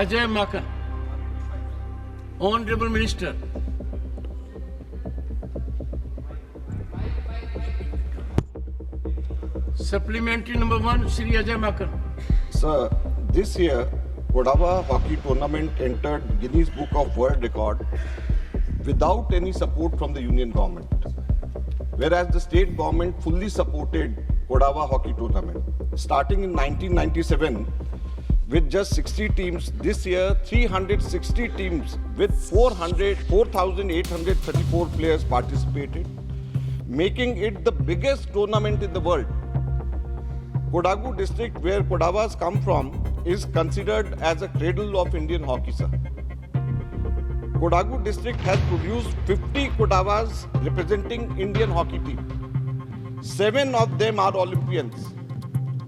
Ajay Makan. Honorable Minister. Supplementary number 1, Shri Ajay Makan. Sir, this year, Kodava hockey tournament entered Guinness Book of World Record without any support from the union government, whereas the state government fully supported Kodava hockey tournament. Starting in 1997, with just 60 teams, this year 360 teams with 4,834 players participated, making it the biggest tournament in the world. Kodagu district, where Kodavas come from, is considered as a cradle of Indian hockey, sir. Kodagu district has produced 50 Kodavas representing Indian hockey team. 7 of them are Olympians.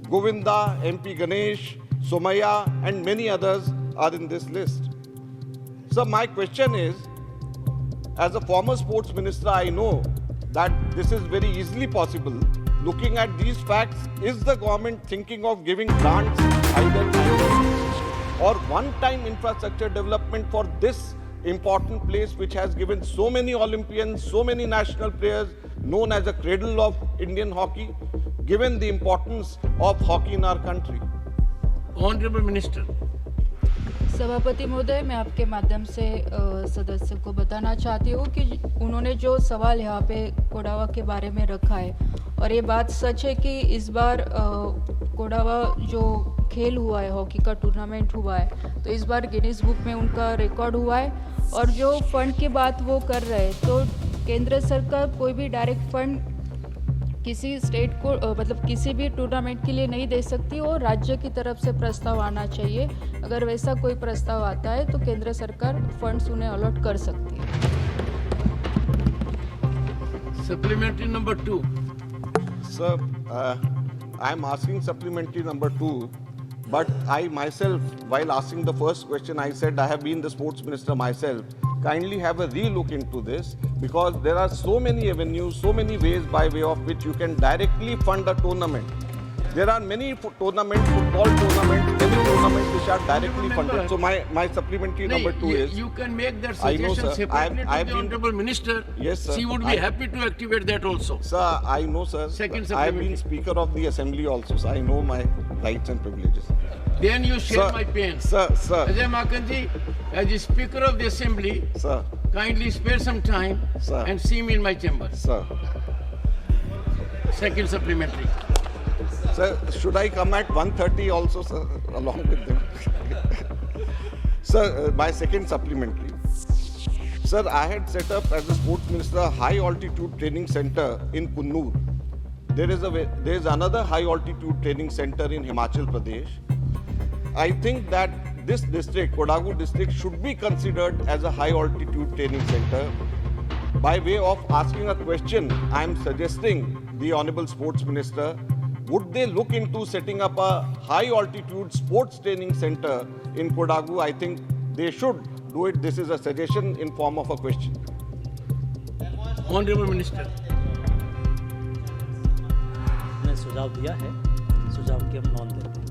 Govinda, MP Ganesh, Somaya and many others are in this list. So my question is, as a former sports minister, I know that this is very easily possible. Looking at these facts, is the government thinking of giving grants either or one-time infrastructure development for this important place which has given so many Olympians, so many national players, known as a cradle of Indian hockey, given the importance of hockey in our country? Honorable Minister. सभापति महोदय, मैं आपके माध्यम से सदस्य को बताना चाहती हूँ कि उन्होंने जो सवाल यहाँ पे कोडावा के बारे में रखा है, और ये बात सच है कि इस बार कोडावा जो खेल हुआ है, हॉकी का टूर्नामेंट हुआ है, तो इस बार गिनीज बुक में उनका रिकॉर्ड हुआ है। और जो फंड की बात वो कर रहे हैं, तो केंद्र सरकार कोई भी डायरेक्ट फंड किसी स्टेट को मतलब किसी भी टूर्नामेंट के लिए नहीं दे सकती, और राज्य की तरफ से प्रस्ताव आना चाहिए। अगर वैसा कोई प्रस्ताव आता है तो केंद्र सरकार फंड्स उन्हें अलॉट कर सकती है। Supplementary number 2. Sir, I am asking supplementary number 2, but I myself, while asking the first question, I said I have been the sports minister myself. Kindly have a re-look into this, because there are so many avenues, so many ways by way of which you can directly fund a tournament. There are many tournaments, football tournaments, many tournaments which are directly funded. So my supplementary number 2 is... You can make that I know, suggestion sir. separately to I've the been- Honorable Minister. Yes, sir. She would be happy to activate that also. Sir, I know, sir. Second I have supplementary. been Speaker of the Assembly also, so I know my rights and privileges. Then you share Sir, my pain. Sir, Ajay Makanji, as the Speaker of the Assembly, sir, kindly spare some time Sir. and see me in my chamber. sir. Second supplementary. Sir, should I come at 1:30 also, sir, along with them? Sir, my second supplementary. Sir, I had set up as a sports minister a high altitude training center in Kunnur. There is another high altitude training center in Himachal Pradesh. I think that this district, Kodagu district, should be considered as a high altitude training center. By way of asking a question, I am suggesting the Honorable Sports Minister, would they look into setting up a high altitude sports training center in Kodagu? I think they should do it. This is a suggestion in form of a question. Honorable Minister. ने सुझाव दिया है, सुझाव की हम नोंद लेते हैं।